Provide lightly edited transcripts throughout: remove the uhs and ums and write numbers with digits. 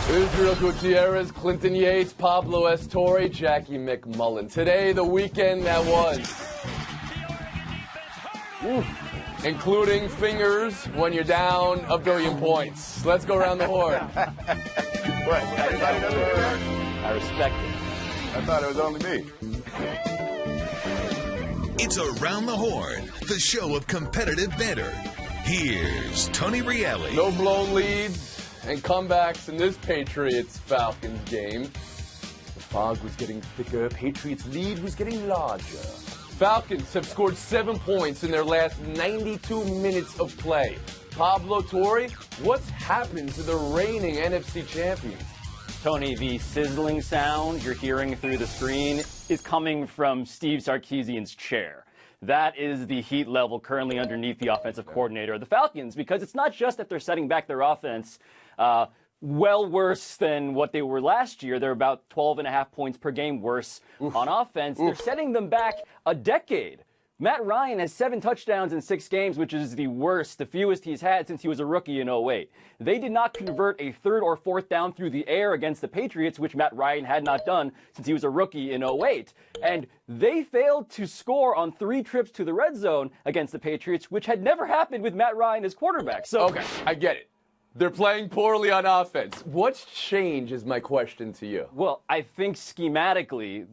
Israel Gutierrez, Clinton Yates, Pablo Estori, Jackie McMullen. Today, the weekend that was. Woo. Including fingers when you're down a billion points. Let's go around the horn. What? Everybody knows that? I respect it. I thought it was only me. It's Around the Horn, the show of competitive banter. Here's Tony Reale. No blown leads and comebacks in this Patriots-Falcons game. The fog was getting thicker. Patriots' lead was getting larger. Falcons have scored 7 points in their last 92 minutes of play. Pablo Torre, what's happened to the reigning NFC champions? Tony, the sizzling sound you're hearing through the screen is coming from Steve Sarkisian's chair. That is the heat level currently underneath the offensive coordinator of the Falcons, because it's not just that they're setting back their offense well worse than what they were last year. They're about 12.5 points per game worse on offense. They're setting them back a decade. Matt Ryan has 7 touchdowns in 6 games, which is the worst, the fewest he's had since he was a rookie in 08. They did not convert a 3rd or 4th down through the air against the Patriots, which Matt Ryan had not done since he was a rookie in 08. And they failed to score on 3 trips to the red zone against the Patriots, which had never happened with Matt Ryan as quarterback. So, okay, I get it. They're playing poorly on offense. What's changed is my question to you. Well, I think schematically,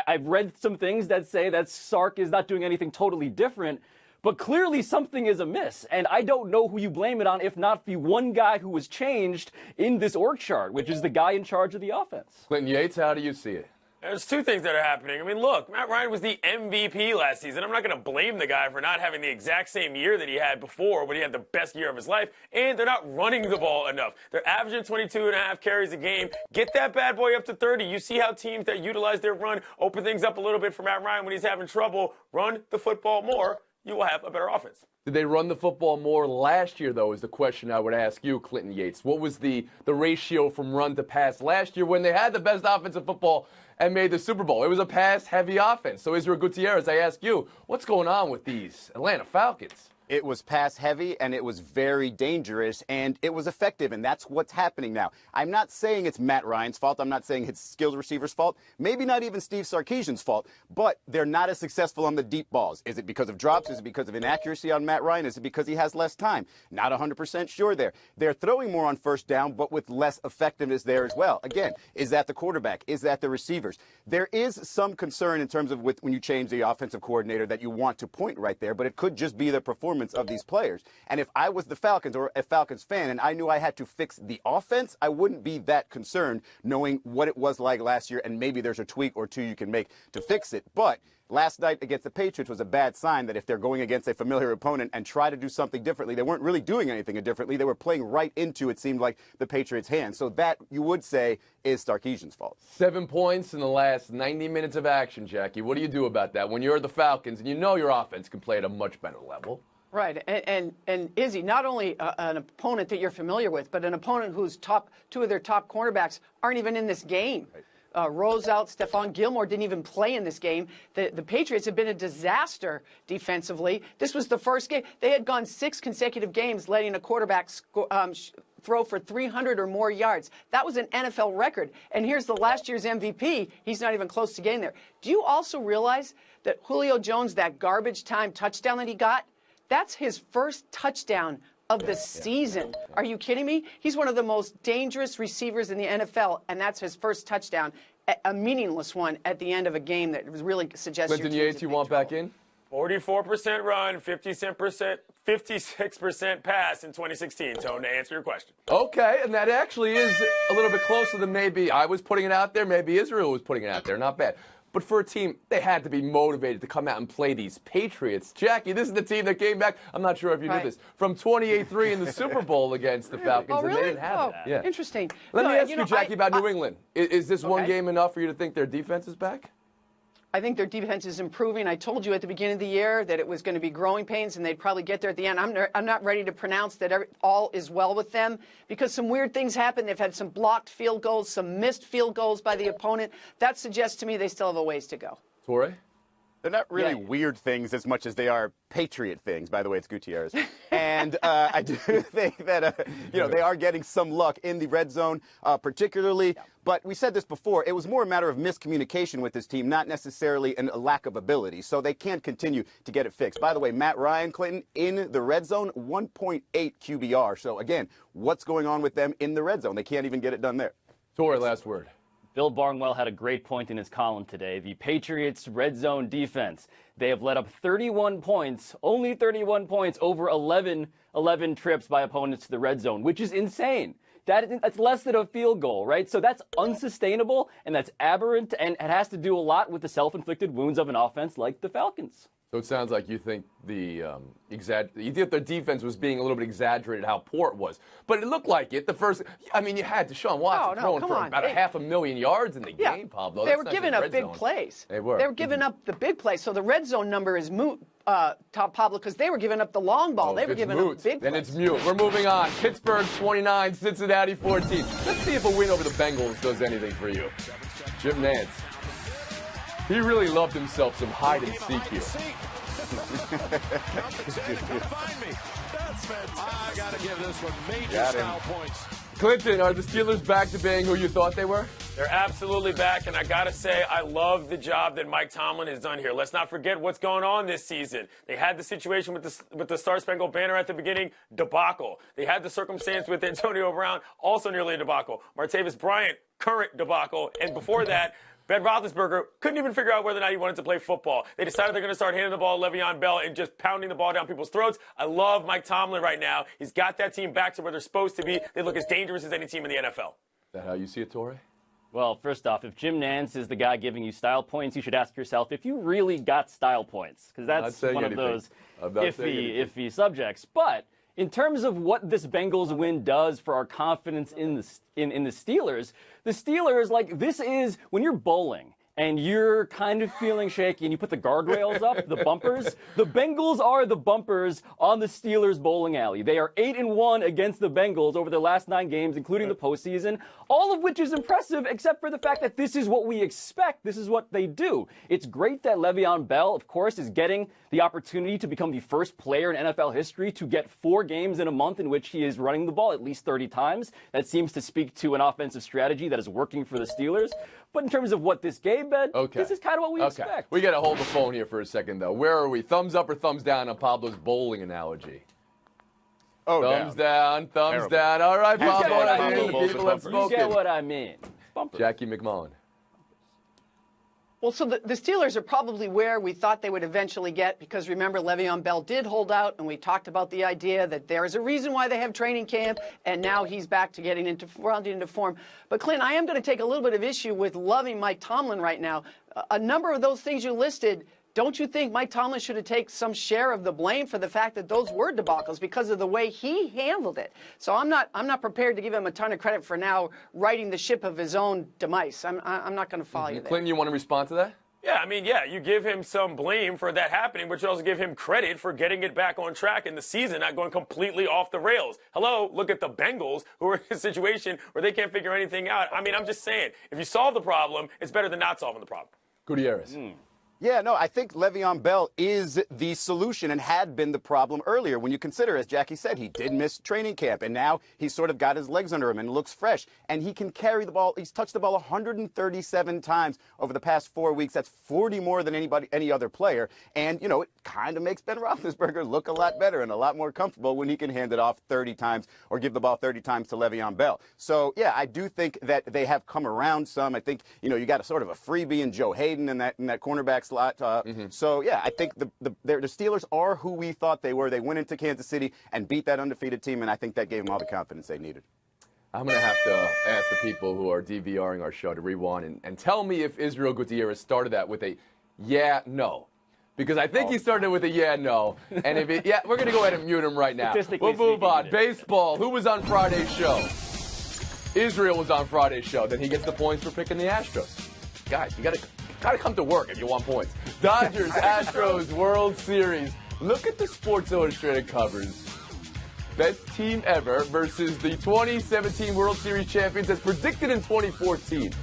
I've read some things that say that Sark is not doing anything totally different, but clearly something is amiss. And I don't know who you blame it on, if not the one guy who was changed in this org chart, which is the guy in charge of the offense. Clinton Yates, how do you see it? There's 2 things that are happening. I mean, look, Matt Ryan was the MVP last season. I'm not going to blame the guy for not having the exact same year that he had before when he had the best year of his life. And they're not running the ball enough. They're averaging 22.5 carries a game. Get that bad boy up to 30. You see how teams that utilize their run open things up a little bit for Matt Ryan when he's having trouble. Run the football more. You will have a better offense. Did they run the football more last year, though, is the question I would ask you, Clinton Yates. What was the ratio from run to pass last year when they had the best offensive football and made the Super Bowl? It was a pass-heavy offense. So, Israel Gutierrez, I ask you, what's going on with these Atlanta Falcons? It was pass heavy, and it was very dangerous, and it was effective, and that's what's happening now. I'm not saying it's Matt Ryan's fault. I'm not saying it's skilled receivers' fault. Maybe not even Steve Sarkisian's fault, but they're not as successful on the deep balls. Is it because of drops? Is it because of inaccuracy on Matt Ryan? Is it because he has less time? Not 100% sure there. They're throwing more on first down, but with less effectiveness there as well. Again, is that the quarterback? Is that the receivers? There is some concern in terms of when you change the offensive coordinator that you want to point right there, but it could just be the performance of these players. And if I was the Falcons or a Falcons fan and I knew I had to fix the offense, I wouldn't be that concerned knowing what it was like last year, and maybe there's a tweak or 2 you can make to fix it. But last night against the Patriots was a bad sign that if they're going against a familiar opponent and try to do something differently, they weren't really doing anything differently. They were playing right into, it seemed like, the Patriots' hands. So that, you would say, is Sarkisian's fault. 7 points in the last 90 minutes of action, Jackie. What do you do about that when you're the Falcons and you know your offense can play at a much better level? Right, and Izzy, not only an opponent that you're familiar with, but an opponent whose 2 of their top cornerbacks aren't even in this game. Right. Rose out, Stephon Gilmore didn't even play in this game. The Patriots have been a disaster defensively. This was the first game. They had gone 6 consecutive games letting a quarterback throw for 300 or more yards. That was an NFL record. And here's the last year's MVP. He's not even close to getting there. Do you also realize that Julio Jones, that garbage time touchdown that he got, that's his first touchdown of the season. Are you kidding me? He's one of the most dangerous receivers in the NFL, and that's his first touchdown, a meaningless one at the end of a game that really suggests Clinton Yates, you want back in? 44% run, 56% pass in 2016, Tone, to answer your question. Okay, and that actually is a little bit closer than maybe I was putting it out there, maybe Israel was putting it out there. Not bad. But for a team, they had to be motivated to come out and play these Patriots. Jackie, this is the team that came back, I'm not sure if you knew this, from 28-3 in the Super Bowl against the Falcons. Oh, really? And they didn't have that. Yeah. Interesting. Let me ask you, Jackie, about New England. Is this one game enough for you to think their defense is back? I think their defense is improving. I told you at the beginning of the year that it was going to be growing pains, and they'd probably get there at the end. I'm not ready to pronounce that all is well with them because some weird things happen. They've had some blocked field goals, some missed field goals by the opponent. That suggests to me they still have a ways to go. Torre? They're not really weird things as much as they are Patriot things. By the way, it's Gutierrez. And I do think that, they are getting some luck in the red zone, particularly. But we said this before. It was more a matter of miscommunication with this team, not necessarily a lack of ability. So they can't continue to get it fixed. By the way, Matt Ryan, Clinton, in the red zone, 1.8 QBR. So, again, what's going on with them in the red zone? They can't even get it done there. Tori, last word. Bill Barnwell had a great point in his column today. The Patriots' red zone defense, they have let up 31 points, only 31 points over 11 trips by opponents to the red zone, which is insane. That's less than a field goal, right? So that's unsustainable, and that's aberrant, and it has to do a lot with the self-inflicted wounds of an offense like the Falcons. So it sounds like you think the defense was being a little bit exaggerated how poor it was, but it looked like it. You had Deshaun Watson throwing for about 500,000 yards in the game, Pablo. They were giving up big plays. They were. They were giving up the big plays. So the red zone number is moot, Pablo, because they were giving up the long ball. They were giving up big plays. Then it's mute. We're moving on. Pittsburgh 29, Cincinnati 14. Let's see if a win over the Bengals does anything for you. Jim Nantz. He really loved himself some hide and seek here. I got to give this one major style points. Clinton, are the Steelers back to being who you thought they were? They're absolutely back, and I got to say, I love the job that Mike Tomlin has done here. Let's not forget what's going on this season. They had the situation with the Star-Spangled Banner at the beginning, debacle. They had the circumstance with Antonio Brown, also nearly a debacle. Martavis Bryant, current debacle. And before that, Ben Roethlisberger couldn't even figure out whether or not he wanted to play football. They decided they're going to start handing the ball to Le'Veon Bell and just pounding the ball down people's throats. I love Mike Tomlin right now. He's got that team back to where they're supposed to be. They look as dangerous as any team in the NFL. Is that how you see it, Torrey? Well, first off, if Jim Nantz is the guy giving you style points, you should ask yourself if you really got style points, because that's one of those iffy subjects. But in terms of what this Bengals win does for our confidence in the Steelers, this is when you're bowling and you're kind of feeling shaky and you put the guardrails up, the bumpers, the Bengals are the bumpers on the Steelers bowling alley. They are 8-1 against the Bengals over their last 9 games, including the postseason, all of which is impressive except for the fact that this is what we expect. This is what they do. It's great that Le'Veon Bell, of course, is getting the opportunity to become the first player in NFL history to get 4 games in a month in which he is running the ball at least 30 times. That seems to speak to an offensive strategy that is working for the Steelers. But in terms of what this game meant, this is kind of what we expect. We got to hold the phone here for a second, though. Where are we? Thumbs up or thumbs down on Pablo's bowling analogy? Oh, thumbs down, thumbs down. All right, Pablo. People have spoken. You get what I mean. Jackie McMullen. Well, so the Steelers are probably where we thought they would eventually get, because remember, Le'Veon Bell did hold out, and we talked about the idea that there is a reason why they have training camp, and now he's back to rounding into form. But, Clint, I am going to take a little bit of issue with loving Mike Tomlin right now. A number of those things you listed, don't you think Mike Tomlin should have taken some share of the blame for the fact that those were debacles because of the way he handled it? So I'm not prepared to give him a ton of credit for now righting the ship of his own demise. I'm not going to follow you there. Clinton, you want to respond to that? Yeah, you give him some blame for that happening, but you also give him credit for getting it back on track in the season, not going completely off the rails. Hello, look at the Bengals, who are in a situation where they can't figure anything out. I mean, I'm just saying, if you solve the problem, it's better than not solving the problem. Gutierrez. Yeah, no, I think Le'Veon Bell is the solution and had been the problem earlier. When you consider, as Jackie said, he did miss training camp, and now he's sort of got his legs under him and looks fresh. And he can carry the ball. He's touched the ball 137 times over the past 4 weeks. That's 40 more than any other player. And, it kind of makes Ben Roethlisberger look a lot better and a lot more comfortable when he can hand it off 30 times or give the ball 30 times to Le'Veon Bell. So, yeah, I do think that they have come around some. I think, you got a sort of a freebie in Joe Hayden in that cornerback slot. So, yeah, I think the Steelers are who we thought they were. They went into Kansas City and beat that undefeated team, and I think that gave them all the confidence they needed. I'm going to have to ask the people who are DVRing our show to rewind and tell me if Israel Gutierrez started that with a no. Because I think he started with a no. And if we're going to go ahead and mute him right now. We'll move on. Baseball. Who was on Friday's show? Israel was on Friday's show. Then he gets the points for picking the Astros. Guys, you got to come to work if you want points. Dodgers, Astros, World Series. Look at the Sports Illustrated covers. Best team ever versus the 2017 World Series champions as predicted in 2014.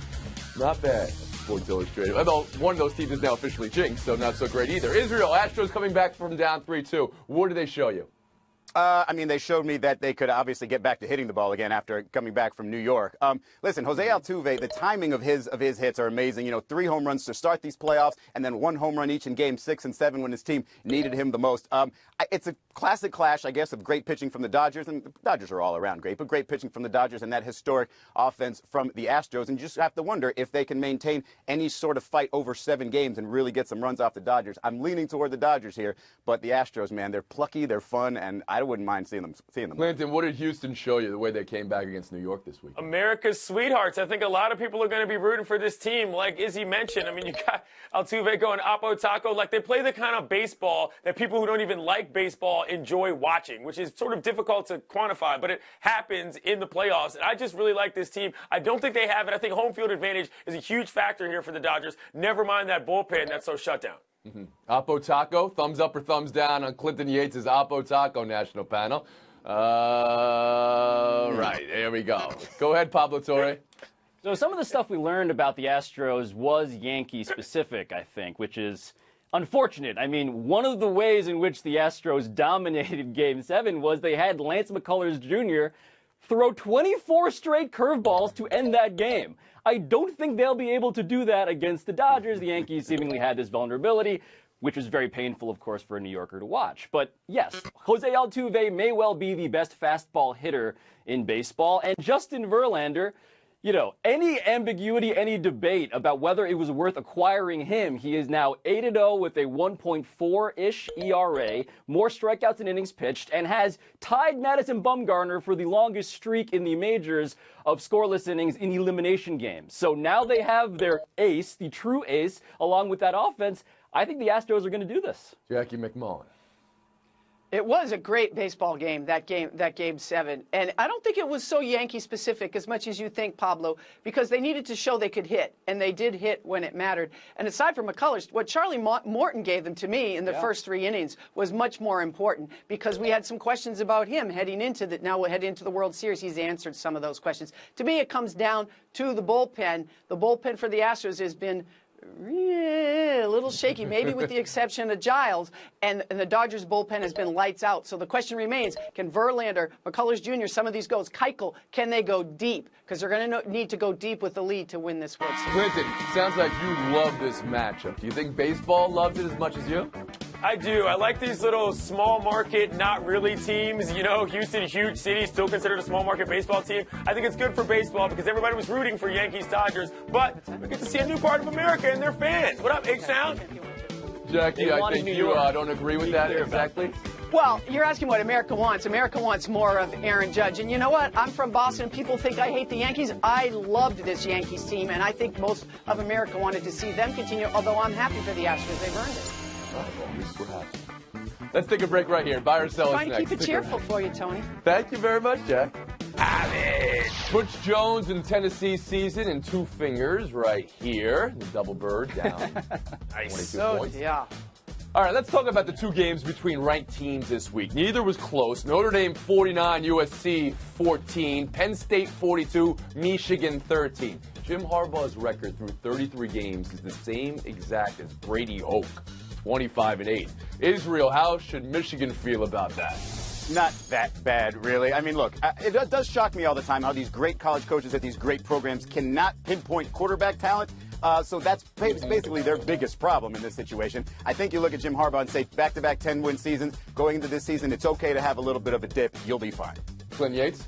Not bad. Sports Illustrated. Although one of those teams is now officially jinxed, so not so great either. Israel, Astros coming back from down 3-2. What did they show you? I mean, they showed me that they could obviously get back to hitting the ball again after coming back from New York. Listen, Jose Altuve, the timing of his hits are amazing. You know, 3 home runs to start these playoffs, and then 1 home run each in Game 6 and 7 when his team needed him the most. It's a classic clash, I guess, of great pitching from the Dodgers, and the Dodgers are all around great, but great pitching from the Dodgers and that historic offense from the Astros. And you just have to wonder if they can maintain any sort of fight over 7 games and really get some runs off the Dodgers. I'm leaning toward the Dodgers here, but the Astros, man, they're plucky, they're fun, and I wouldn't mind seeing them. Clinton, what did Houston show you the way they came back against New York this week? America's sweethearts. I think a lot of people are going to be rooting for this team. Like Izzy mentioned, I mean, you got Altuve going Oppo Taco. Like, they play the kind of baseball that people who don't even like baseball enjoy watching, which is sort of difficult to quantify, but it happens in the playoffs. And I just really like this team. I don't think they have it. I think home field advantage is a huge factor here for the Dodgers. Never mind that bullpen that's so shut down. Oppo Taco, thumbs up or thumbs down on Clinton Yates' Oppo Taco national panel. Right, there we go. Go ahead, Pablo Torre. So some of the stuff we learned about the Astros was Yankee-specific, I think, which is unfortunate. I mean, one of the ways in which the Astros dominated Game 7 was they had Lance McCullers Jr. throw 24 straight curveballs to end that game. I don't think they'll be able to do that against the Dodgers. The Yankees seemingly had this vulnerability, which was very painful, of course, for a New Yorker to watch. But yes, Jose Altuve may well be the best fastball hitter in baseball. And Justin Verlander, you know, any ambiguity, any debate about whether it was worth acquiring him, he is now 8-0 with a 1.4-ish ERA, more strikeouts than innings pitched, and has tied Madison Bumgarner for the longest streak in the majors of scoreless innings in elimination games. So now they have their ace, the true ace, along with that offense. I think the Astros are going to do this. Jackie McMullen. It was a great baseball game, that game 7. And I don't think it was so Yankee-specific as much as you think, Pablo, because they needed to show they could hit, and they did hit when it mattered. And aside from McCullers, what Charlie Morton gave them to me in the first 3 innings was much more important, because we had some questions about him heading into the, now we'll head into the World Series. He's answered some of those questions. To me, it comes down to the bullpen. The bullpen for the Astros has been a little shaky, maybe with the exception of Giles, and the Dodgers bullpen has been lights out. So the question remains, can Verlander, McCullers Jr., some of these goes, Keuchel, can they go deep? Because they're going to need to go deep with the lead to win this World Series. Clinton, sounds like you love this matchup. Do you think baseball loves it as much as you? I do. I like these little small market, not really teams. You know, Houston, huge city, still considered a small market baseball team. I think it's good for baseball because everybody was rooting for Yankees, Dodgers, but we get to see a new part of America and their fans. What up, H-Town? Jackie, I think you don't agree with that exactly. Well, you're asking what America wants. America wants more of Aaron Judge. And you know what? I'm from Boston. People think I hate the Yankees. I loved this Yankees team, and I think most of America wanted to see them continue, although I'm happy for the Astros. They've earned it. Let's take a break right here. Buy or sell us Trying next. to keep it cheerful for you, Tony. Thank you very much, Jack. Butch Jones in Tennessee season in 2 fingers right here. The double bird down. Nice. 22 points. Yeah. All right, let's talk about the 2 games between ranked teams this week. Neither was close. Notre Dame 49, USC 14, Penn State 42, Michigan 13. Jim Harbaugh's record through 33 games is the same exact as Brady Hoke, 25-8. Israel, how should Michigan feel about that? Not that bad, really. I mean, look, it does shock me all the time how these great college coaches at these great programs cannot pinpoint quarterback talent. So that's basically their biggest problem in this situation. I think you look at Jim Harbaugh and say back-to-back 10-win seasons. Going into this season, it's okay to have a little bit of a dip. You'll be fine. Clinton Yates?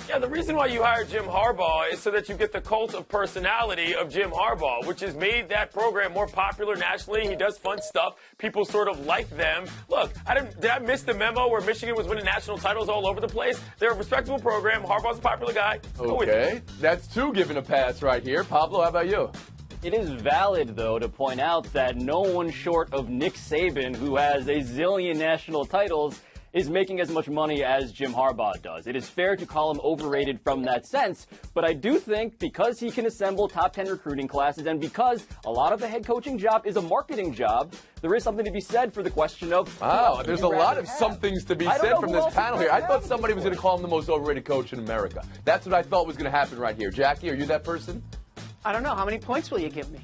Yeah, the reason why you hired Jim Harbaugh is so that you get the cult of personality of Jim Harbaugh, which has made that program more popular nationally. He does fun stuff. People sort of like them. Look, did I miss the memo where Michigan was winning national titles all over the place? They're a respectable program. Harbaugh's a popular guy. Okay, that's 2 given a pass right here. Pablo, how about you? It is valid, though, to point out that no one short of Nick Saban, who has a zillion national titles, is making as much money as Jim Harbaugh does. It is fair to call him overrated from that sense, but I do think because he can assemble top 10 recruiting classes and because a lot of the head coaching job is a marketing job, there is something to be said for the question of... Wow, there's a lot of somethings to be said from this panel here. I thought somebody was going to call him the most overrated coach in America. That's what I thought was going to happen right here. Jackie, are you that person? I don't know. How many points will you give me?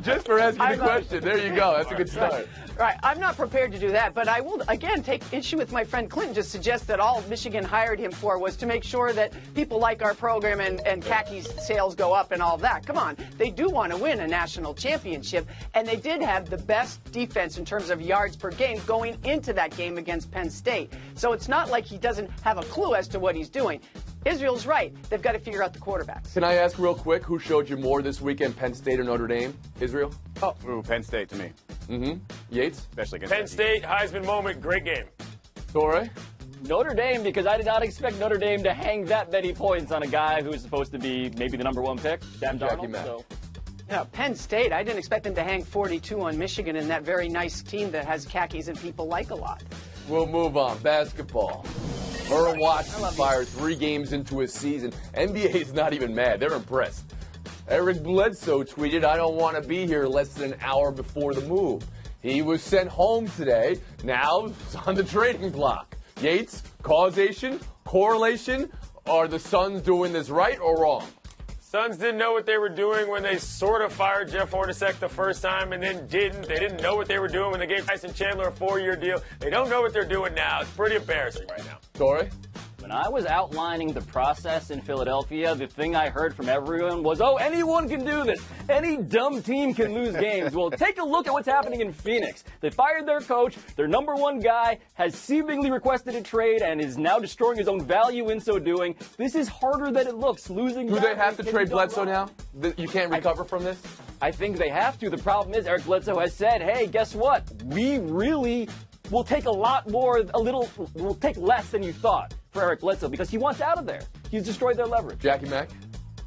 Just for asking the question. There you go. That's a good start. Right. I'm not prepared to do that, but I will, again, take issue with my friend Clinton to suggest that all Michigan hired him for was to make sure that people like our program and khaki sales go up and all that. Come on. They do want to win a national championship, and they did have the best defense in terms of yards per game going into that game against Penn State. So it's not like he doesn't have a clue as to what he's doing. Israel's right. They've got to figure out the quarterbacks. Can I ask real quick, who showed you more this weekend, Penn State or Notre Dame? Israel? Oh, ooh, Penn State to me. Yates? Especially against Penn State, Heisman moment, great game. Torrey? Notre Dame, because I did not expect Notre Dame to hang that many points on a guy who's supposed to be maybe the number 1 pick, Sam Jackie Darnold. Mack. So. Yeah, Penn State, I didn't expect them to hang 42 on Michigan in that very nice team that has khakis and people like a lot. We'll move on. Basketball. Burrow Watson fired 3 games into his season. NBA is not even mad. They're impressed. Eric Bledsoe tweeted, "I don't want to be here less than an hour before the move." He was sent home today. Now it's on the trading block. Yates, causation, correlation? Are the Suns doing this right or wrong? Suns didn't know what they were doing when they sort of fired Jeff Hornacek the first time and then didn't. They didn't know what they were doing when they gave Tyson Chandler a 4-year deal. They don't know what they're doing now. It's pretty embarrassing right now. Torrey? When I was outlining the process in Philadelphia, the thing I heard from everyone was, oh, anyone can do this. Any dumb team can lose games. Well, take a look at what's happening in Phoenix. They fired their coach. Their number 1 guy has seemingly requested a trade and is now destroying his own value in so doing. This is harder than it looks. Losing. Do they have to trade Bledsoe now? You can't recover from this? I think they have to. The problem is Eric Bledsoe has said, hey, guess what? We really will take we'll take less than you thought for Eric Bledsoe because he wants out of there. He's destroyed their leverage. Jackie Mack?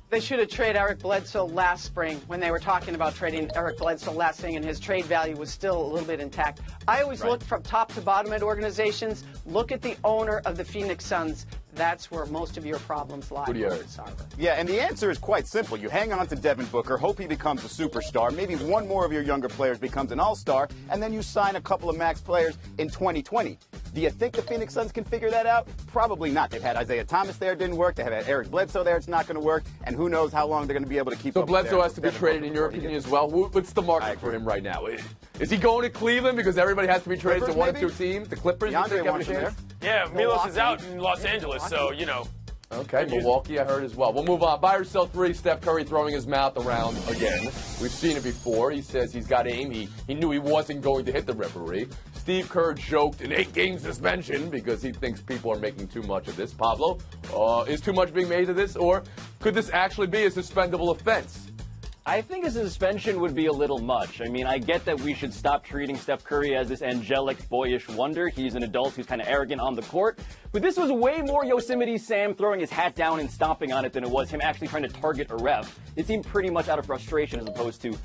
They should have traded Eric Bledsoe last spring when they were talking about trading Eric Bledsoe last spring, and his trade value was still a little bit intact. I always look from top to bottom at organizations. Look at the owner of the Phoenix Suns. That's where most of your problems lie. Yeah, and the answer is quite simple. You hang on to Devin Booker, hope he becomes a superstar. Maybe one more of your younger players becomes an all-star, and then you sign a couple of max players in 2020. Do you think the Phoenix Suns can figure that out? Probably not. They've had Isaiah Thomas there, it didn't work. They have had Eric Bledsoe there, it's not going to work. And who knows how long they're going to be able to keep up. So Bledsoe has to be traded, in your opinion, as well. What's the market for him right now? Is he going to Cleveland because everybody has to be traded to 1 or 2 teams? The Clippers? DeAndre wants him there. Yeah, Milos is out in Los Angeles, so, you know. Okay, Milwaukee, I heard as well. We'll move on. Buy or sell 3, Steph Curry throwing his mouth around again. We've seen it before. He says he's got aim. He knew he wasn't going to hit the referee. Steve Kerr joked an 8-game suspension because he thinks people are making too much of this. Pablo, is too much being made of this, or could this actually be a suspendable offense? I think a suspension would be a little much. I mean, I get that we should stop treating Steph Curry as this angelic, boyish wonder. He's an adult who's kind of arrogant on the court. But this was way more Yosemite Sam throwing his hat down and stomping on it than it was him actually trying to target a ref. It seemed pretty much out of frustration as opposed to,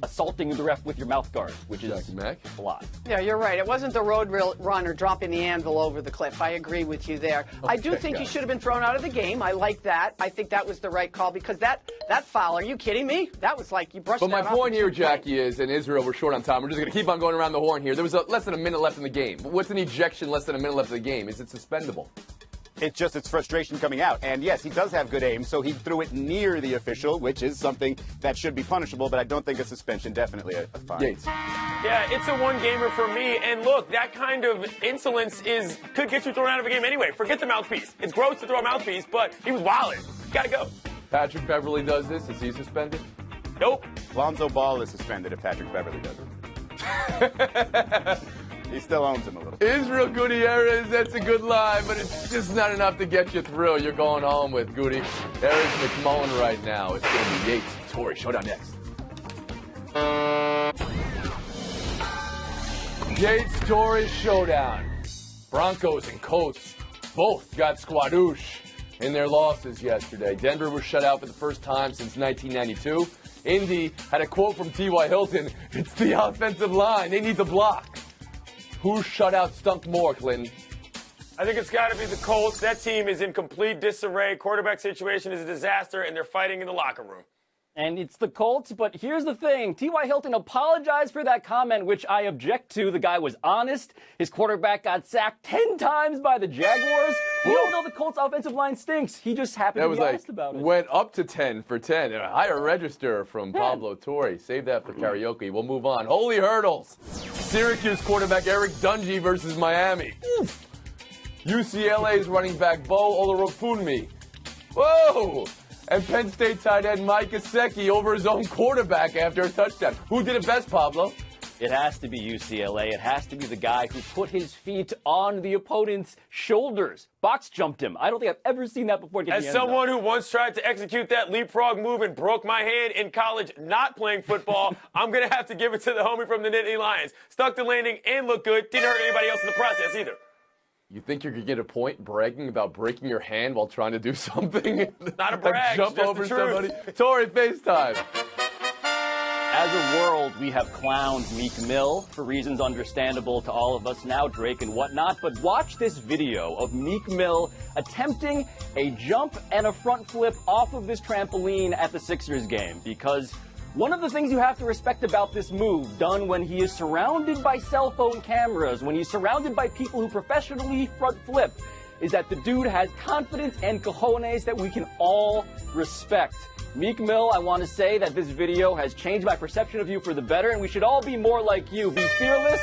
assaulting the ref with your mouth guard, which is a lot. Yeah, you're right. It wasn't the road runner dropping the anvil over the cliff. I agree with you there. Okay, I do think he should have been thrown out of the game. I like that. I think that was the right call because that foul, are you kidding me? That was like you brushed that off. But my point here, Jackie, is, in Israel, we're short on time. We're just going to keep on going around the horn here. There was less than a minute left in the game. What's an ejection less than a minute left in the game? Is it suspendable? It's frustration coming out. And yes, he does have good aim, so he threw it near the official, which is something that should be punishable, but I don't think a suspension, definitely a fine. Yates. Yeah, it's a 1-gamer for me. And look, that kind of insolence could get you thrown out of a game anyway. Forget the mouthpiece. It's gross to throw a mouthpiece, but he was wilding. Gotta go. Patrick Beverley does this. Is he suspended? Nope. Lonzo Ball is suspended if Patrick Beverley does it. He still owns him a little. Israel Gutierrez, that's a good line, but it's just not enough to get you through. You're going home with Goody. There's McMullen right now. It's going to be Yates. Torrey, showdown next. Yates, Torrey, showdown. Broncos and Colts both got squadoosh in their losses yesterday. Denver was shut out for the first time since 1992. Indy had a quote from T.Y. Hilton. It's the offensive line. They need to block. Whose shutout stunk more, Clinton? I think it's got to be the Colts. That team is in complete disarray. Quarterback situation is a disaster, and they're fighting in the locker room. And it's the Colts, but here's the thing. T.Y. Hilton apologized for that comment, which I object to. The guy was honest. His quarterback got sacked 10 times by the Jaguars. We don't know the Colts offensive line stinks. He just happened That to was be like, asked about it. went up to 10 for 10. A higher register from Pablo Torre. Save that for karaoke. We'll move on. Holy hurdles. Syracuse quarterback Eric Dungy versus Miami. Oof. UCLA's running back Bo Olorofunmi. Whoa! And Penn State tight end Mike Gesicki over his own quarterback after a touchdown. Who did it best, Pablo? It has to be UCLA. It has to be the guy who put his feet on the opponent's shoulders. Box jumped him. I don't think I've ever seen that before. As someone who once tried to execute that leapfrog move and broke my hand in college not playing football, I'm going to have to give it to the homie from the Nittany Lions. Stuck the landing and looked good. Didn't hurt anybody else in the process either. You think you're going to get a point bragging about breaking your hand while trying to do something? Not a brag, like jump just over the truth. somebody? Torrey, FaceTime. As a world, we have clowned Meek Mill for reasons understandable to all of us now, Drake and whatnot. But watch this video of Meek Mill attempting a jump and a front flip off of this trampoline at the Sixers game. Because one of the things you have to respect about this move, done when he is surrounded by cell phone cameras, when he's surrounded by people who professionally front flip, is that the dude has confidence and cojones that we can all respect. Meek Mill, I want to say that this video has changed my perception of you for the better, and we should all be more like you. Be fearless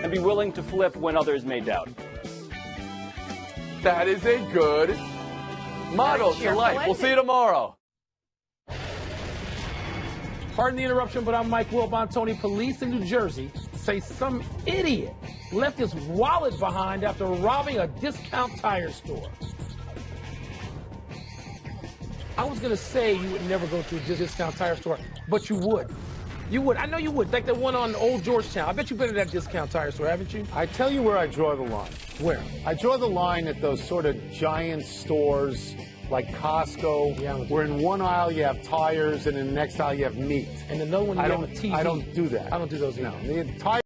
and be willing to flip when others may doubt. That is a good motto to life. We'll see you tomorrow. Pardon the interruption, but I'm Mike Wilbon. Police in New Jersey say some idiot left his wallet behind after robbing a discount tire store. I was going to say you would never go to a discount tire store, but you would. You would. I know you would. Like the one on Old Georgetown. I bet you've been to that discount tire store, haven't you? I tell you where I draw the line. Where? I draw the line at those sort of giant stores like Costco, where in one aisle you have tires and in the next aisle you have meat. And another one you have a TV. I don't do that. I don't do those either. No. The tire